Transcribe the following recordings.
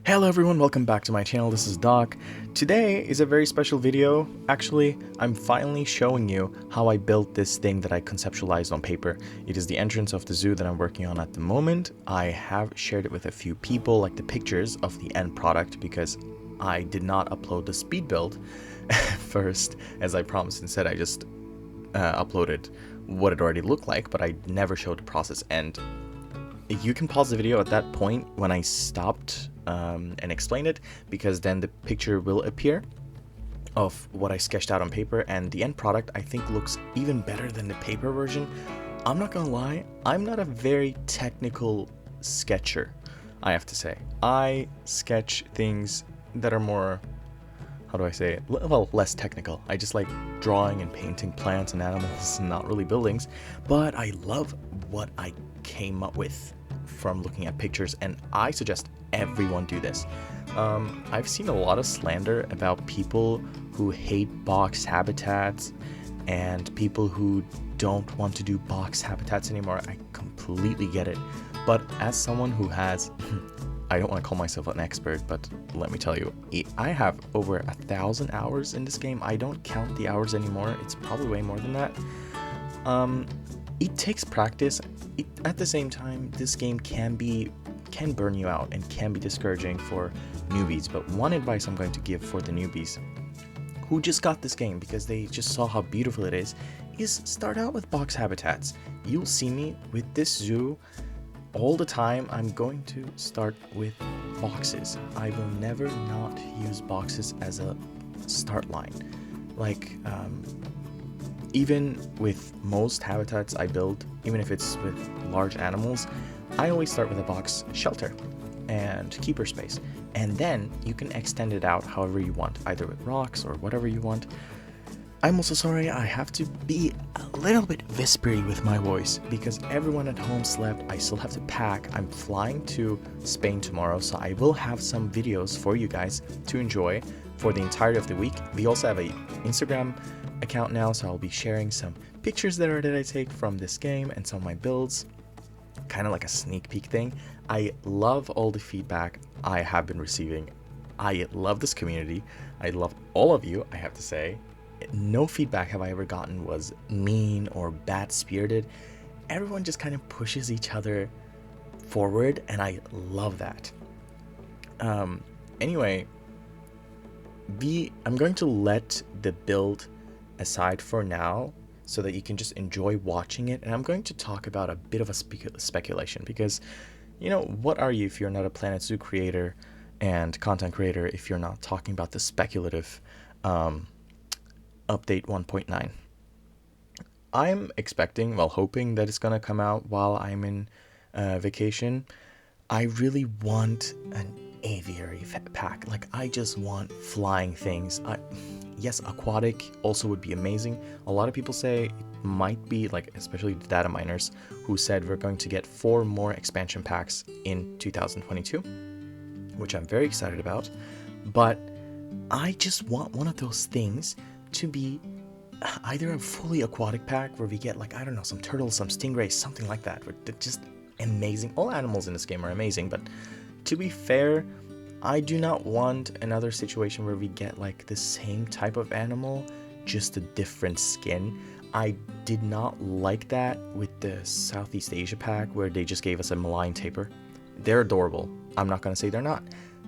Hello everyone, welcome back to my channel. This is Doc. Today is a very special video. Actually, I'm finally showing you how I built this thing that I conceptualized on paper. It is the entrance of the zoo that I'm working on at the moment. I have shared it with a few people, like the pictures of the end product, because I did not upload the speed build first, as I promised. Instead, I just uploaded what it already looked like, but I never showed the process. And you can pause the video at that point when I stopped and explain it, because then the picture will appear of what I sketched out on paper, and the end product I think looks even better than the paper version. I'm not gonna lie, I'm not a very technical sketcher, I have to say. I sketch things that are more, how do I say it? Well, less technical. I just like drawing and painting plants and animals, not really buildings, but I love what I came up with from looking at pictures, and I suggest everyone do this. I've seen a lot of slander about people who hate box habitats and people who don't want to do box habitats anymore. I completely get it, but as someone who has I don't want to call myself an expert, but let me tell you, I have over 1,000 hours in this game. I don't count the hours anymore. It's probably way more than that. It takes practice. At the same time, this game can burn you out and can be discouraging for newbies. But one advice I'm going to give for the newbies who just got this game because they just saw how beautiful it is start out with box habitats. You'll see me with this zoo all the time. I'm going to start with boxes. I will never not use boxes as a start line. Like, even with most habitats I build, even if it's with large animals, I always start with a box shelter and keeper space, and then you can extend it out however you want, either with rocks or whatever you want. I'm also sorry I have to be a little bit whispery with my voice because everyone at home slept. I still have to pack. I'm flying to Spain tomorrow, so I will have some videos for you guys to enjoy for the entirety of the week. We also have a Instagram account now, so I'll be sharing some pictures there that I take from this game and some of my builds, kind of like a sneak peek thing. I love all the feedback I have been receiving. I love this community. I love all of you, I have to say. No feedback have I ever gotten was mean or bad-spirited. Everyone just kind of pushes each other forward, and I love that. Anyway, I'm going to let the build aside for now so that you can just enjoy watching it, and I'm going to talk about a bit of a speculation, because, you know, what are you if you're not a Planet Zoo creator and content creator if you're not talking about the speculative update 1.9. I'm expecting, well, hoping that it's gonna come out while I'm in vacation. I really want an aviary pack. Like, I just want flying things. Yes, aquatic also would be amazing. A lot of people say it might be, like, especially the data miners, who said we're going to get 4 more expansion packs in 2022, which I'm very excited about. But I just want one of those things to be either a fully aquatic pack where we get, like, I don't know, some turtles, some stingrays, something like that. They're just amazing. All animals in this game are amazing, but to be fair, I do not want another situation where we get like the same type of animal, just a different skin. I did not like that with the Southeast Asia pack where they just gave us a malign tapir. They're adorable. I'm not gonna say they're not,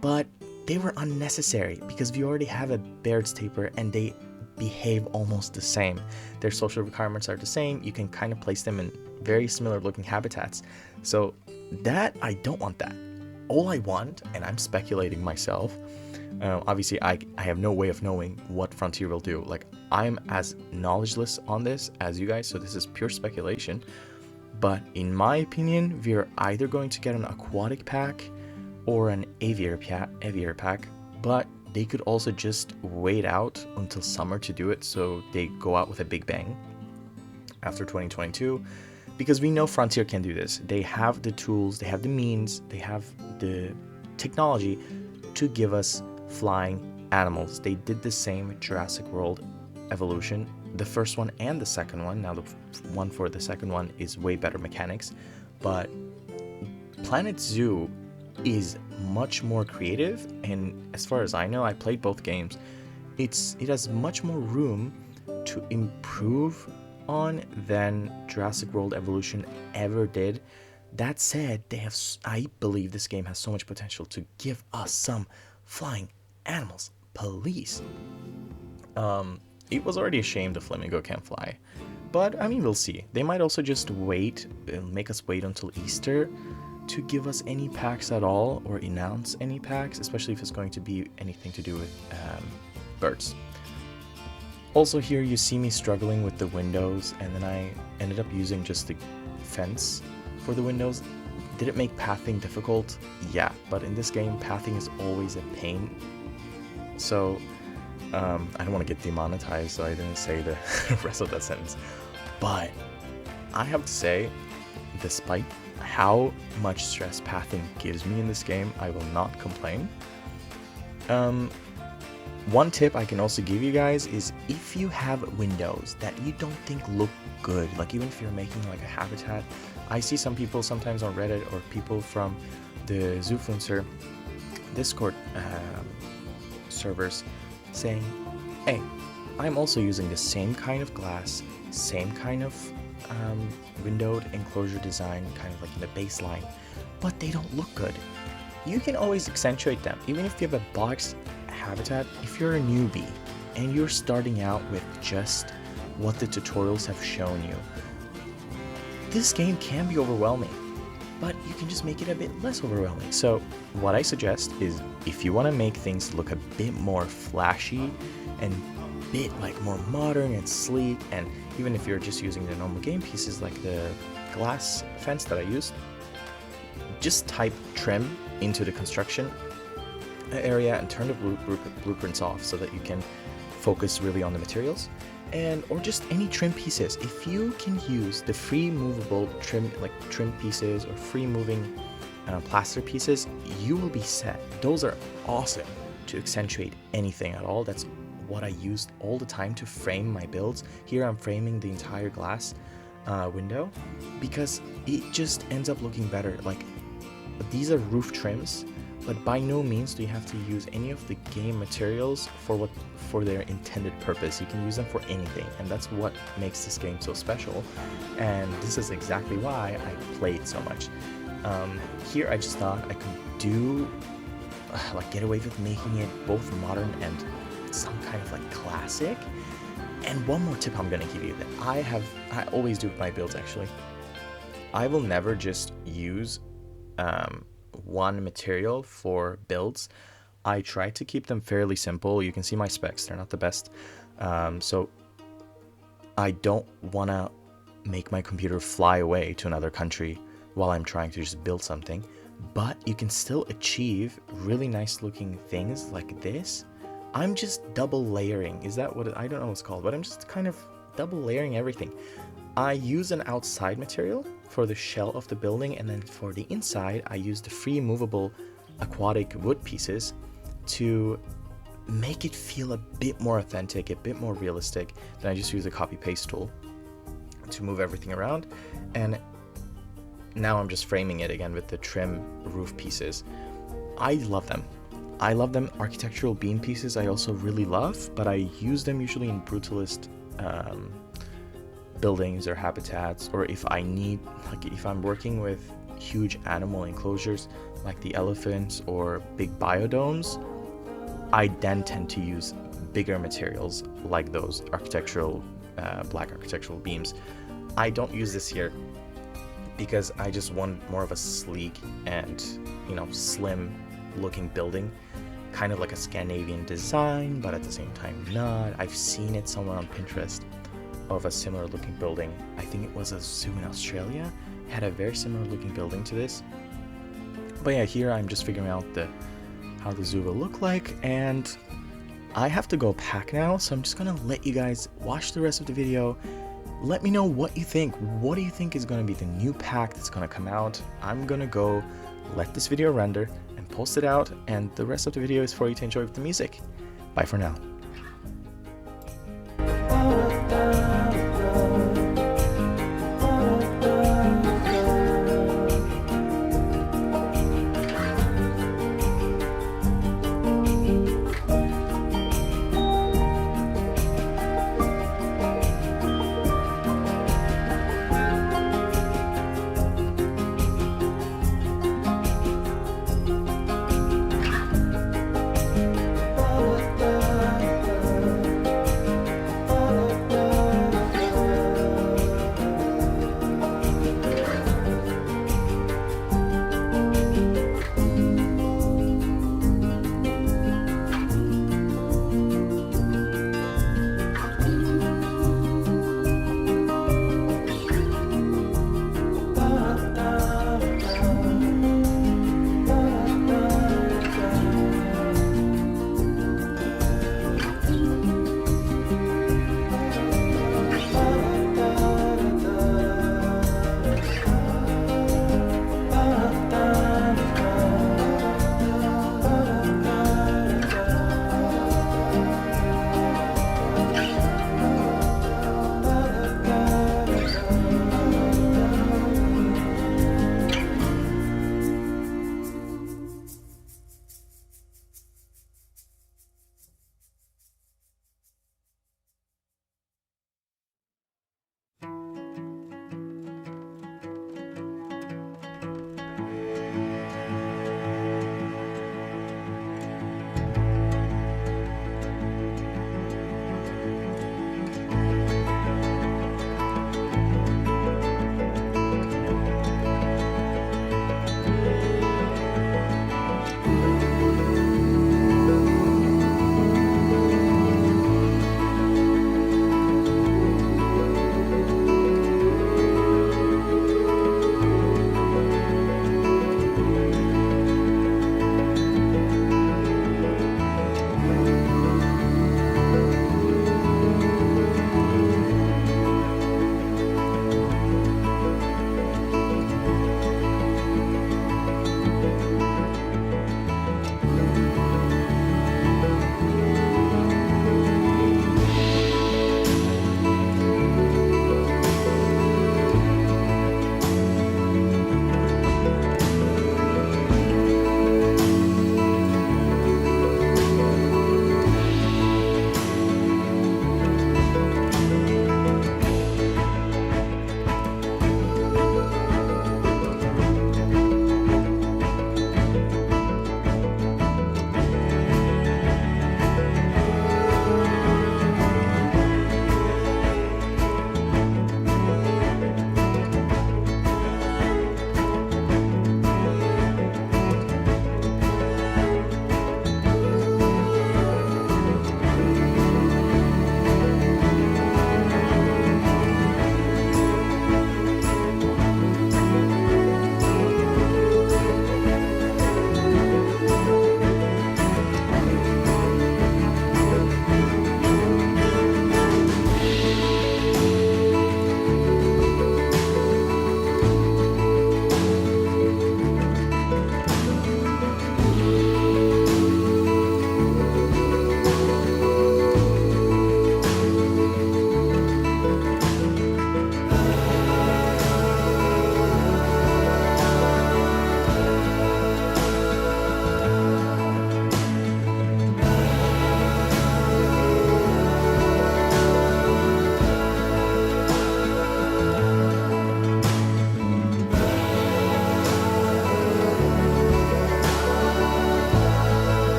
but they were unnecessary because we already have a Baird's tapir and they behave almost the same. Their social requirements are the same. You can kind of place them in very similar looking habitats. So that, I don't want that. All I want, and I'm speculating myself, obviously I have no way of knowing what Frontier will do. Like, I'm as knowledgeless on this as you guys, so this is pure speculation. But in my opinion, we're either going to get an aquatic pack or an aviary pack, but they could also just wait out until summer to do it, so they go out with a big bang after 2022, because we know Frontier can do this. They have the tools, they have the means, they have the technology to give us flying animals. They did the same with Jurassic World Evolution, the first one and the second one. Now the one for the second one is way better mechanics, but Planet Zoo is much more creative, and as far as I know, I played both games, it has much more room to improve on than Jurassic World Evolution ever did. That said, I believe this game has so much potential to give us some flying animals, please. It was already a shame the flamingo can't fly, but I mean, we'll see. They might also just wait and make us wait until Easter to give us any packs at all, or announce any packs, especially if it's going to be anything to do with birds. Also here you see me struggling with the windows, and then I ended up using just the fence for the windows. Did it make pathing difficult? Yeah, but in this game pathing is always a pain. So I don't want to get demonetized, so I didn't say the rest of that sentence. But I have to say, despite how much stress pathing gives me in this game, I will not complain. One tip I can also give you guys is, if you have windows that you don't think look good, like even if you're making like a habitat, I see some people sometimes on Reddit or people from the Zoofluencer Discord servers saying, hey, I'm also using the same kind of glass, same kind of windowed enclosure design, kind of like in the baseline, but they don't look good. You can always accentuate them, even if you have a box habitat. If you're a newbie and you're starting out with just what the tutorials have shown you, this game can be overwhelming, but you can just make it a bit less overwhelming. So what I suggest is, if you want to make things look a bit more flashy and a bit like more modern and sleek, and even if you're just using the normal game pieces like the glass fence that I used, just type trim into the construction area and turn the blueprints off so that you can focus really on the materials, or just any trim pieces. If you can use the free movable trim pieces or free moving plaster pieces, you will be set. Those are awesome to accentuate anything at all. That's what I used all the time to frame my builds. Here I'm framing the entire glass window because it just ends up looking better. Like, these are roof trims, but by no means do you have to use any of the game materials for their intended purpose. You can use them for anything, and that's what makes this game so special, and this is exactly why I played so much. Here I just thought I could do get away with making it both modern and some kind of like classic. And one more tip I'm gonna give you that I always do with my builds actually. I will never just use one material for builds. I try to keep them fairly simple. You can see my specs, they're not the best. So I don't want to make my computer fly away to another country while I'm trying to just build something, but you can still achieve really nice looking things like this. I'm just double layering. Is that what I don't know what's called, but I'm just kind of double layering everything. I use an outside material for the shell of the building, and then for the inside I use the free movable aquatic wood pieces to make it feel a bit more authentic, a bit more realistic. Then I just use a copy paste tool to move everything around, and now I'm just framing it again with the trim roof pieces. I love them. I love them. Architectural beam pieces I also really love, but I use them usually in brutalist buildings or habitats, or if I need, like if I'm working with huge animal enclosures like the elephants or big biodomes, I then tend to use bigger materials like those architectural black architectural beams. I don't use this here because I just want more of a sleek and, you know, slim looking building, kind of like a Scandinavian design, but at the same time not. I've seen it somewhere on Pinterest of a similar looking building. I think it was a zoo in Australia, had a very similar looking building to this. But yeah, here I'm just figuring out how the zoo will look like, and I have to go pack now, so I'm just gonna let you guys watch the rest of the video. Let me know what you think. What do you think is gonna be the new pack that's gonna come out? I'm gonna go let this video render and post it out, and the rest of the video is for you to enjoy with the music. Bye for now.